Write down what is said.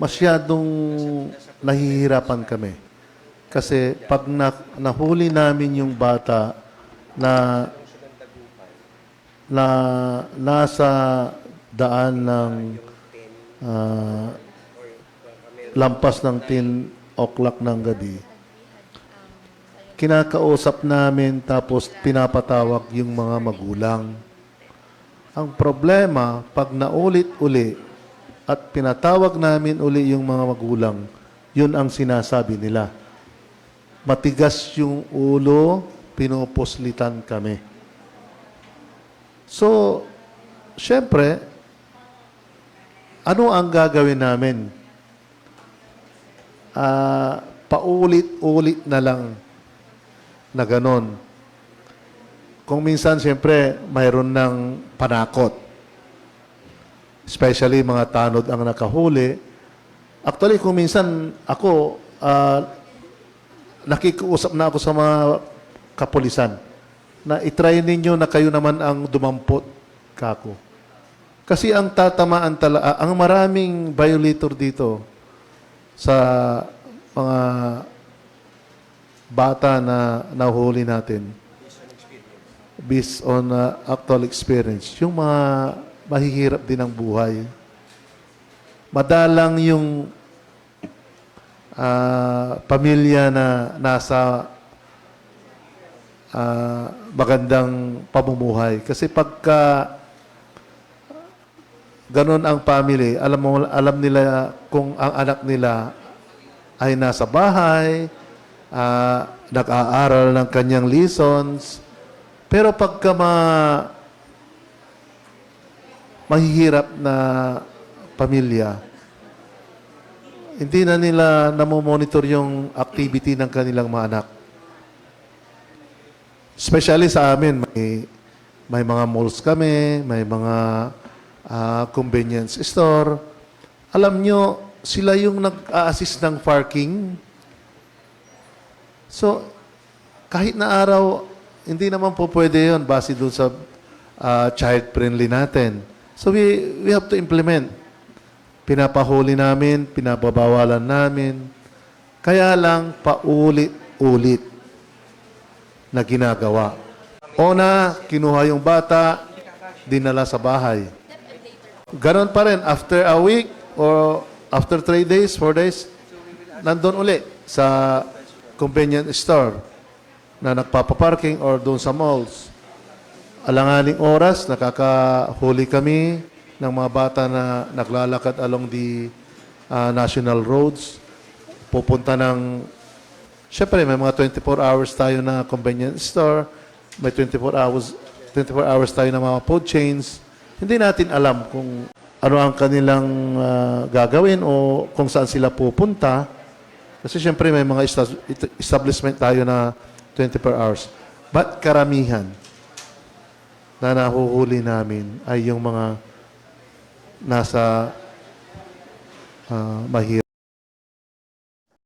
masyadong nahihirapan kami. Kasi pag nahuli namin yung bata na nasa daan ng lampas ng 10 o'clock ng gabi, kinakausap namin tapos pinapatawag yung mga magulang. Ang problema, pag naulit-uli at pinatawag namin uli yung mga magulang, yun ang sinasabi nila. Matigas yung ulo, pinupuslitan kami. So, syempre, ano ang gagawin namin? Paulit-ulit na lang na ganon. Kung minsan, siyempre, mayroon ng panakot. Especially mga tanod ang nakahuli. Actually, kung minsan ako, nakikiusap na ako sa mga kapulisan na itry ninyo na kayo naman ang dumampot kako. Kasi ang tatamaan talaga, ang maraming violator dito sa mga bata na nahuli natin based on actual experience. Yung mga mahihirap din ang buhay. Madalang yung pamilya na nasa magandang pamumuhay. Kasi pagka ganun ang family, alam nila kung ang anak nila ay nasa bahay, nag-aaral ng kanyang lessons. Pero pagka mahihirap na pamilya, hindi na nila namomonitor yung activity ng kanilang mga anak. Especially sa amin, may mga malls kami, may mga convenience store. Alam nyo, sila yung nag-a-assist ng parking. So, kahit na araw, hindi naman po pwede yun base doon sa child-friendly natin. So, we have to implement. Pinapahuli namin, pinababawalan namin. Kaya lang, paulit-ulit na ginagawa. Una, kinuha yung bata, dinala sa bahay. Ganon pa rin, after a week or after 3 days, 4 days, nandun uli sa convenience store na nagpapaparking or doon sa malls. Alanganing oras, nakakahuli kami ng mga bata na naglalakad along the national roads. Pupunta ng, syempre may mga 24 hours tayo na convenience store, may 24 hours tayo na mga food chains. Hindi natin alam kung ano ang kanilang gagawin o kung saan sila pupunta. Kasi syempre may mga establishment tayo na 24 hours. But karamihan na nahuhuli namin ay yung mga nasa mahirap.